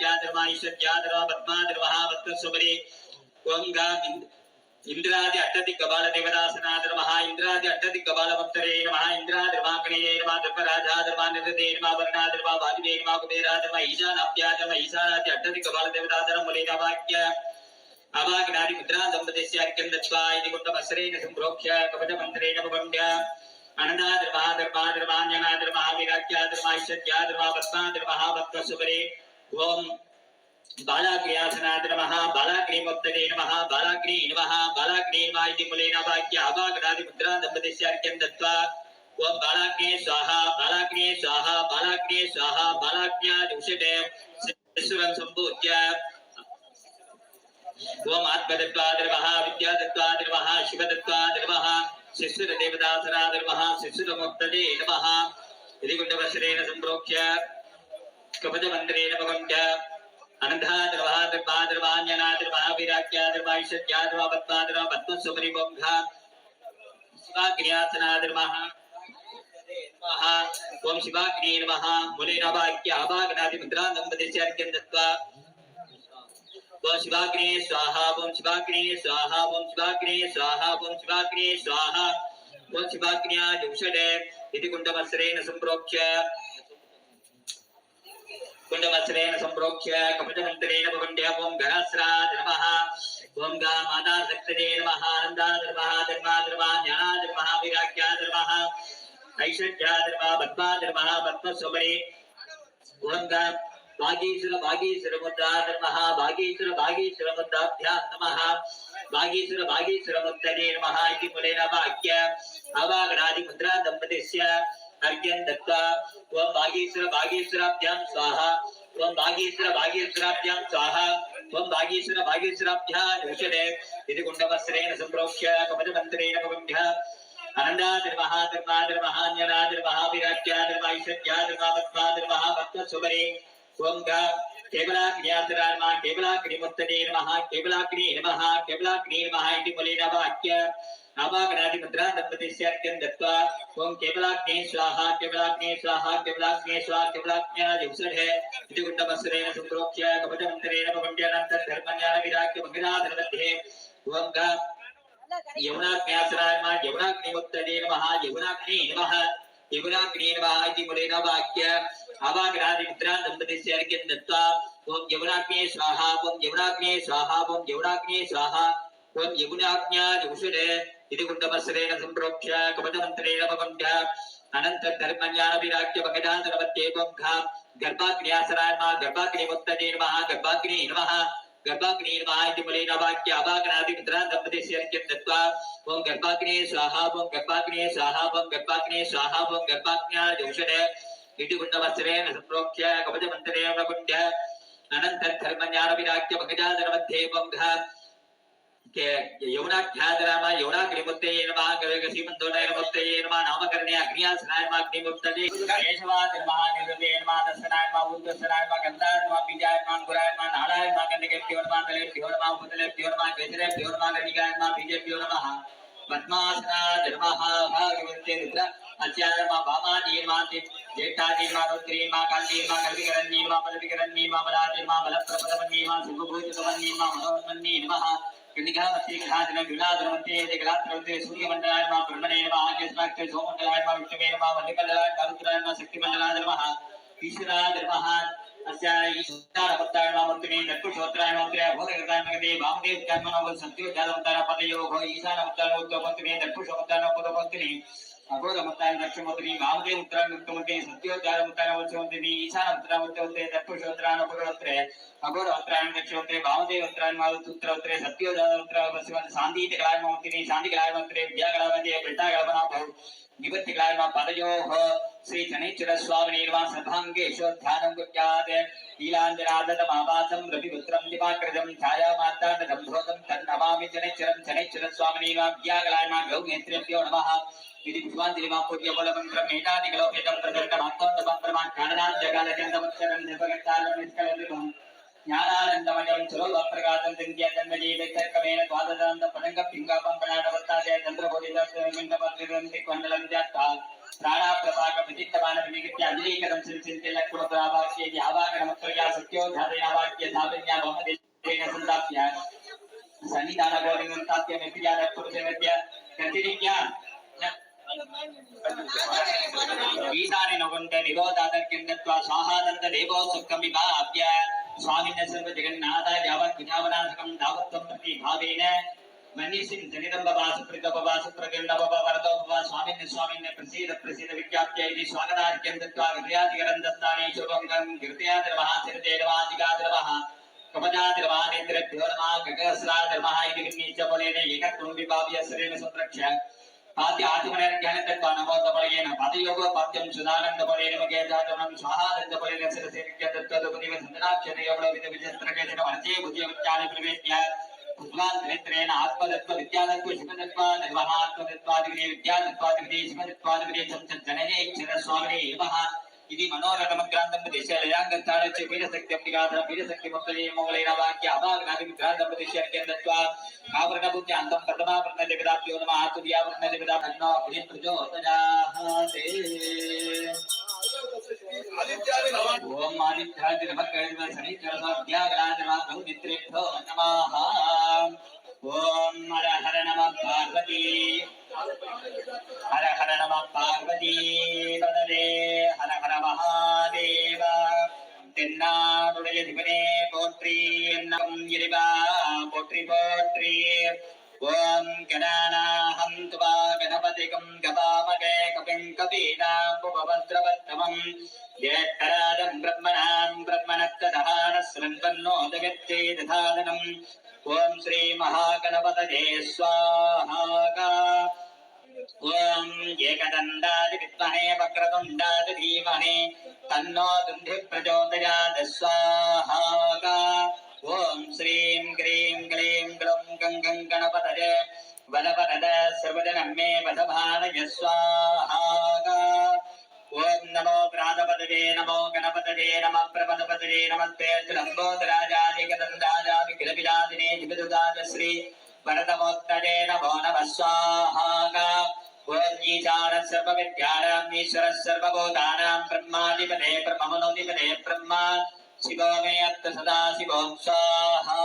विराज्याधर्मा ईश्वर्याधर्मा पद्माधर्मः वत्सुबरे ओम गाम इंद्रादि अट्टति कबाल देवदासनाधर्मः इंद्रादि अट्टति कबाल भक्तरे नमः इंद्राधर्माग्नेये नमः धर्मराजाधर्मा निरते नमः वर्णाधर्मा वादिवे नमः कुबेराधर्मा ईशानाभ्याधर्मा ईशानादि अट्टति कबाल देवदासनं मुलेन वाक्य अवाग्नादि मुद्रा दंपतिस्य अर्घ्यं दत्त्वा इति कुण्डमस्रेण सम्प्रोक्ष्य कपटमन्त्रेण उपगम्य अनन्दाधर्मः धर्माधर्मान्यनाधर्मः विराज्याधर्मा ईश्वर्याधर्मा पद्माधर्मः वत्सुबरे ओम बालाग्र्यासनाधर्मः बालाग्रीमुक्तये नमः बालाग्री नमः बालाग्री नमः इति मूलेन वाक्य अवाग्नादि मुद्रा दंपतिस्य अर्घ्यं दत्त्वा ओम बालाग्ने स्वाहा बालाग्ने स्वाहा बालाग्ने स्वाहा बालाग्न्यादिषते शिशुरं सम्पूज्य ओम आत्मदत्त्वाधर्मः विद्यादत्त्वाधर्मः शिवदत्त्वाधर्मः शिशुरदेवदासनाधर्मः शिशुरमुक्तये नमः इति कुण्डवस्त्रेण सम्प्रोक्ष्य कपटमन्त्रेण उपगम्य अनन्धाधर्मः धर्माधर्मान्यनाधर्मः विराज्याधर्मा ईश्वर्याधर्मा पद्माधर्मा पद्मसुपरिबोधा शिवाग्न्यासनाधर्मः ओम शिवाग्ने नमः मूलेन वाक्य अवाग्नादि मुद्रा दंपतिस्य अर्घ्यं दत्त्वा ओम शिवाग्ने स्वाहा ओम शिवाग्ने स्वाहा ओम शिवाग्ने स्वाहा ओम शिवाग्ने स्वाहा ओम शिवाग्न्यादिषते इति कुण्डवस्त्रेण सम्प्रोक्ष्य कुण्डवस्त्रेण सम्प्रोक्ष्य कपटमन्त्रेण उपगम्य ओम गणस्राधर्मः ओम गामाता शक्तये नमः आनन्दाधर्मः धर्माधर्मः ज्ञानाधर्मः विराज्याधर्मः ऐश्वर्याधर्मः पद्माधर्मः पद्मसुबरे ओम भागीश्वर मुद्राधर्मः भागीश्वर मुद्राभ्यां नमः भागीश्वर मुद्रये नमः इति मूलेन वाक्य अवाग्नादि मुद्रा दंपतिस्य अर्घ्यं दत्त्वा ओम भागीश्वराभ्यां स्वाहा ओम भागीश्वराभ्यां स्वाहा ओम भागीश्वराभ्यां उषते इति कुण्डवस्त्रेण सम्प्रोक्ष्य कपटमन्त्रेण उपगम्य अनन्दाधर्मः धर्माधर्मः अन्यनाधर्मः विराज्याधर्मा ईश्वर्याधर्मा पद्माधर्मः वत्सुबरे ओम केवलाग्न्यासनाधर्मा केवलाग्निमुक्तये नमः केवलाग्ने नमः इति मूलेन वाक्य अवाग्नादि मुद्रा दंपतिस्य अर्घ्यं दत्त्वा ओम केवलाग्ने स्वाहा केवलाग्ने स्वाहा केवलाग्ने स्वाहा केवलाग्न्यादिषते इति कुण्डवस्त्रेण सम्प्रोक्ष्य कपटमन्त्रेण उपगम्य अनन्तर्धर्मज्ञान विराज्य महिलाधर्मध्ये ओम यमुनाग्न्यासनाधर्मा यमुनाग्निमुक्तये नमः यमुनाग्ने नमः इति मूलेन वाक्य अवाग्नादि मुद्रा दंपतिस्य अर्घ्यं दत्त्वा ओम यमुनाग्ने स्वाहा ओम यमुनाग्ने स्वाहा ओम यमुनाग्ने स्वाहा ओम यमुनाग्न्यादिषते इति कुण्डवस्त्रेण सम्प्रोक्ष्य कपटमन्त्रेण उपगम्य अनन्तर्धर्मज्ञान विराज्य महिलाधर्मध्ये ओम गर्भाग्न्यासनाधर्मा गर्भाग्निमुक्तये नमः गर्भाग्ने नमः इति मूलेन वाक्य अवाग्नादि मुद्रा दंपतिस्य अर्घ्यं दत्त्वा ओम गर्भाग्ने स्वाहा ओम गर्भाग्ने स्वाहा ओम गर्भाग्ने स्वाहा ओम गर्भाग्न्यादिषते इति कुण्डवस्त्रेण सम्प्रोक्ष्य कपटमन्त्रेण उपगम्य अनन्तर्धर्मज्ञान विराज्य महिलाधर्मध्ये ओम यमुनाख्याधराम यमुनाग्निमुक्तये नमः गवेगसीमन्तोदयमुक्तये नमः नामकरणे अग्न्यासनायमाग्निमुक्तये केशवाधर्मः निरुते नमः दर्शनायमा उद्दर्शनायमा गन्धायमा बीजायमा अंकुरायमा नालायमा गन्धकेभ्यो नमः तलेभ्यो नमः उपतलेभ्यो नमः केसरेभ्यो नमः गणिकायमा बीजेभ्यो नमः पद्मासनाधर्मः भागवते रुद्र अस्याधर्मा वामाधीर्मा ज्येष्ठाधीर्मा रुद्रीर्मा कालीर्मा कल्पिकरण्येर्मा पदविकरण्येर्मा बलाधीर्मा बलप्रपदवन्येर्मा सुखभूषितवन्येर्मा मनोन्मन्ये नमः कन्निकामस्ति ग्रहादिन विलाधनमन्ते जगदात्रवते सूर्यमण्डलायमा ब्रह्मणे नमः आज्ञस्माक्ते सोममण्डलायमा विष्णुवे नमः वन्यमण्डलायमा रुद्रायमा शक्तिमण्डलाधर्मः ईश्वराधर्मः अस्य ईश्वरभक्तायमा मूर्तिने दर्पुषोत्रायमन्त्रे भोगकृतायमगते वामदेवत्यात्मनो सत्योजातमन्तार पदयोः ईशानमुत्तानोत्तमन्त्रिने दर्पुषोत्तानोपदमन्त्रिने अघोरमुत्तान दक्षमन्त्रिने वामदेवमुत्तानोत्तमन्त्रिने सत्योजातमन्तारवत्समन्त्रिने ईशानमुत्तानोत्तमन्त्रिने दर्पुषोत्रानोपदमन्त्रे अघोरवत्रायण दक्षोत्रे वामदेवत्रायण मारुत्रोत्रे सत्योजातमन्त्रावस्यवन् शान्तिकलायमन्त्रिने शान्तिकलायमन्त्रे विद्याकलायमन्त्रे वृत्ताकलायमनाभौ निवृत्तिकलायम पदयोः श्री शनैश्वर स्वामिने नमः सर्वाङ्गेषु ध्यानं कुर्यात् नीलाञ्जनादतमावासं रविपुत्रं दिवाकृतं छायामार्ताण्डं भोगं तन्नमामि शनैश्वर स्वामिने नमः विद्याकलायम गौनेत्रेभ्यो नमः इति पुष्पाञ्जलिमा पूज्यबलमन्त्रं मेधादिकलोपेतं प्रदत्तमात्मोन्नपरमाख्याननाद्यकालचन्दमक्षरं निर्भगत्तारं निष्कलविभं ज्ञानानन्दमयं सुलोभप्रकाशं चिन्त्यतन्मजीवेतर्कमेन द्वादशान्त पदङ्गपिङ्गापं प्रणाटवर्तादे चन्द्रबोधितस्मिन्नपत्रिरन्ति कण्डलं जाता प्राणाप्रभाग विदितमान विनिगत्य अंजलीकरं चिंते लक्ष्मणप्रावाक्ये यावागणमत्रया सत्यो धारयावाक्य धावन्या बहुदेशेन संताप्य सन्निधानगोविन्दन्ताप्य मित्यादत्पुरुषेनद्य गतिरिज्ञा ईशाने नगुंड निरोधादर्किन्दत्वा स्वाहादन्त देवो सुखं विभाव्य स्वामिन्य सर्व जगन्नाथ यावत् विधावनाथकं दावत्वं प्रति भावेन मनीषिं जनिदंबवासु प्रीतोपवासु प्रगण्डपवरदोपवा स्वामिन्य प्रसीद विज्ञाप्य इति स्वागतार्घ्यं दत्त्वा गृह्यादिगरन्दस्थाने शुभंगं कीर्तयादिर्मः सिरदेर्वादिगादिर्मः कपजादिर्मः नेत्रेभ्यो नमः गगस्रादिर्मः इति विन्नीच्य बोलेन एकत्वं विभाव्य शरीरेण संरक्ष्य आदि आदिमनर्घ्यानन्दत्वा नमोदपलेन पादयोगो पाद्यं सुदानन्दपलेन मगेदातमं स्वाहादन्दपलेन शिरसेर्घ्य दत्त्वदुपदिव सन्दनाक्षणयोगो विजयस्त्रकेतन वर्जे भुजवच्चानि प्रवेद्य भगवान नेत्रेण आत्मदत्व विद्यादत्व शिवदत्व निर्वहात्मदत्वादिविदे विद्यादत्वादिविदे शिवदत्वादिविदे जनने क्षर स्वामिने नमः इति मनोरथमग्रान्तं दिशयाङ्गस्थानस्य पीडशक्तिं निगाधनं पीडशक्तिमुक्तये मोगलेन वाक्य अभागनादिग्रान्तं दिशयर्घ्यं दत्त्वा आवरणभूत्यान्तं प्रथमावरणजगदाभ्यो नमः तुर्यावरणजगदाभ्यो प्रचोदयाते ओम आदित्याय नमः कैर्व शनिचरसाध्यागराज नमः बहुमित्रेभ्यो नमः ओम हर हर नमः पार्वती पददे हर हर महादेव தென்னாடுடைய சிவனே போற்றி என்னும் இறைவா போற்றி போற்றி ஓம் கணாநாஹம் துவா கணபதிகம் கபாமகே கபிம் கபீனாம்புபவத்ரவத்தமம் ஜேத்தராஜம் பிரம்மணாம் பிரம்மணத்ததஹானஸ்ரந்தன்னோ ஜகத்தே ததாதனம் ஓம் ஸ்ரீ மகாகணபதயே ஸ்வாஹா ओम एकदन्तादि विद्महे वक्रतुण्डादि धीमहि तन्नो दुन्धि प्रचोदयात् स्वाहा ओम श्रीं क्रीं क्लीं ग्लौं गं गं गणपतये वरवरद सर्वजनं मे वदभानय स्वाहा ओम नमो प्राणपतये नमो गणपतये नमः प्रपदपतये नमस्ते लम्बोदराजादि गदन्ताजा विग्रहविराजिने दिव्यदुदात श्री भरतमोत्तरे नमो नमः स्वाहा ओम ईशान सर्वविद्यानां ईश्वरः सर्वभूतानां ब्रह्माधिपते ब्रह्मणोधिपते ब्रह्मा शिवो मे अत्र सदा शिवो स्वाहा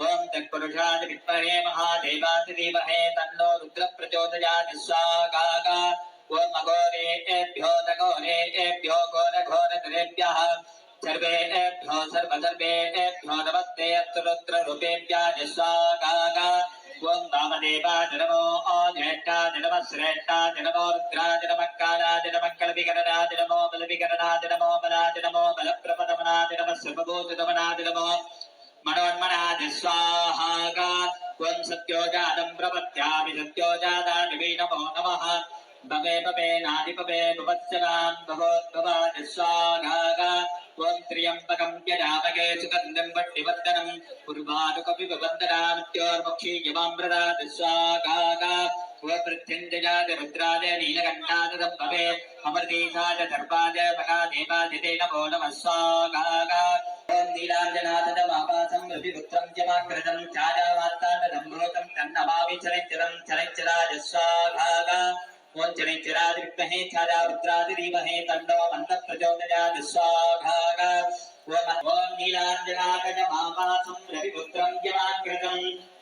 ओम तत्पुरुषाय विद्महे महादेवाय धीमहि तन्नो रुद्रः प्रचोदयात् स्वाहा ओम अघोरेभ्यो नघोरेभ्यो घोरघोरधरेभ्यः सर्वेभ्यो सर्वसर्वेभ्यो नमस्ते अत्रुद्ररूपेभ्यः स्वाहा ओम वामदेवाय नमो ज्येष्ठाय नमः श्रेष्ठाय नमो रुद्राय नमः कालाय नमः कलविकरणाय नमो बलविकरणाय नमो बलाय नमो बलप्रपदमनाय नमः सर्वभूतदमनाय नमो मनोन्मनाय स्वाहा ओम सत्योजातं प्रपत्यामि सत्योजाताय नमो नमः भवे भवे नादिभवे भवत्सवां भवोद्भवाय स्वाहा ओम त्र्यंबकं यजामहे सुगन्धं वट्टिवर्धनं उर्वारुकपिबन्धनामृत्योर्मुक्षीयमामृतात् स्वाहा ओम मृत्युञ्जयाय रुद्राय नीलकण्ठाय दम्भवे अमृतीसाय सर्वाय महादेवाय नमो नमः स्वाहा ओम नीलाञ्जनाथदमापासं रविपुत्रं जमाकृतं चारावात्तानदम्भोतं तन्नमामि चरित्रं चरित्राय स्वाहा ओम चरित्रादि विद्महे छायापुत्रादि धीमहि तन्नो मन्दः प्रचोदयात् स्वाहा ओम नीलाञ्जनाथदमापासं रविपुत्रं जमाकृतं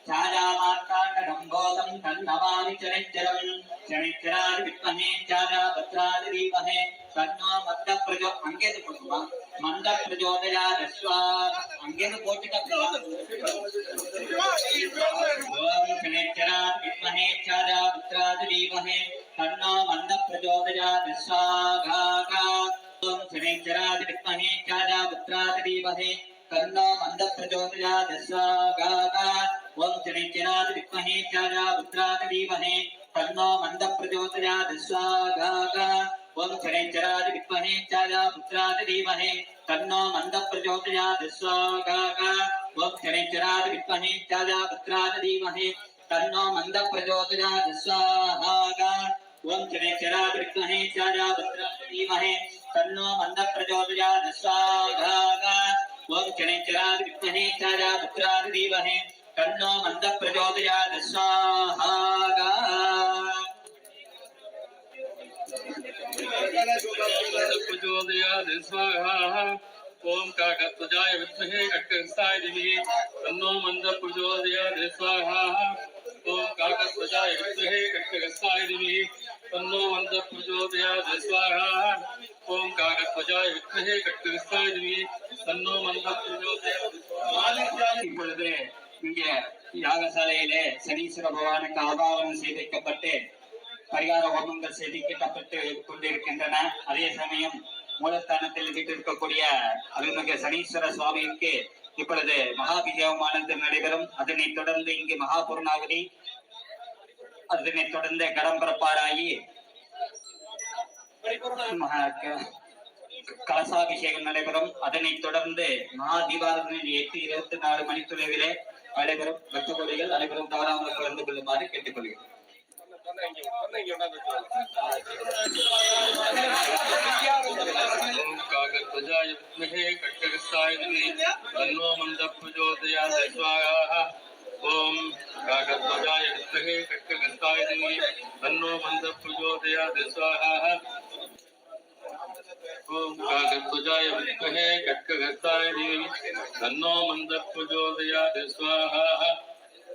छायावात्तानदम्भोतं तन्नमामि चरित्रं चरित्रादि विद्महे छायापुत्रादि धीमहि तन्नो मन्दः प्रचोदयात् स्वाहा अंगेनु पोटिका ओम शनिचरात् विद्महे छायापुत्रादि धीमहि तन्नो मन्दः प्रचोदयात् स्वाहा ओम शनिचरात् विद्महे छायापुत्रादि धीमहि तन्नो मन्दः प्रचोदयात् स्वाहा ओम शनिचरात् विद्महे छायापुत्रादि धीमहि तन्नो मन्दः प्रचोदयात् स्वाहा ओम शनिचरात् विद्महे छायापुत्रादि धीमहि तन्नो मन्दः प्रचोदयात् स्वाहा ओम शनिचरात् विद्महे छायापुत्रादि धीमहि तन्नो मन्दः प्रचोदयात् स्वाहा ओम शनिचरात् विद्महे छायापुत्रादि धीमहि तन्नो मन्दः प्रचोदयात् स्वाहा ओम शनिचरात् विद्महे छायापुत्रादि धीमहि तन्नो मन्दः प्रचोदयात् स्वाहा प्रचोदयात् स्वाहा ओम काकध्वजाय विद्महे खड्गहस्ताय धीमहि तन्नो मन्दः प्रचोदयात् स्वाहा ओम काकध्वजाय विद्महे खड्गहस्ताय धीमहि तन्नो मन्दः प्रचोदयात् स्वाहा ओम काकध्वजाय विद्महे खड्गहस्ताय धीमहि तन्नो मन्दः प्रचोदयात् இப்பொழுது இங்கே யாகசாலையிலே சனீஸ்வர பகவானுக்கு ஆபாவனம் செய்து வைக்கப்பட்டு பரிகார ஹோமங்கள் செய்திக்கப்பட்டு கொண்டிருக்கின்றன. அதே சமயம் மூலஸ்தானத்தில் வீட்டிருக்கக்கூடிய அருள்மிகு சனீஸ்வர சுவாமிக்கு இப்பொழுது மகாபிஷேகமானது நடைபெறும். அதனைத் தொடர்ந்து இங்கு மகாபூர்ணாவதி, அதனைத் தொடர்ந்து கடம்பரப்பாராயி கலசாபிஷேகம் நடைபெறும். அதனைத் தொடர்ந்து மகா தீபாராதனை 8:24 மணித்துளவிலே நடைபெறும். பக்த கோடிகள் அனைவரும் தவறாமல் கலந்து கொள்ளுமாறு கேட்டுக்கொள்கிறோம். काकध्वजाय विद्महे खड्गहस्ताय धीमहि तन्नो मन्दः प्रचोदयात् स्वाहा ओम काकध्वजाय विद्महे खड्गहस्ताय धीमहि तन्नो मन्दः प्रचोदयात् स्वाहा ओम काकध्वजाय विद्महे खड्गहस्ताय धीमहि तन्नो मन्दः प्रचोदयात् स्वाहा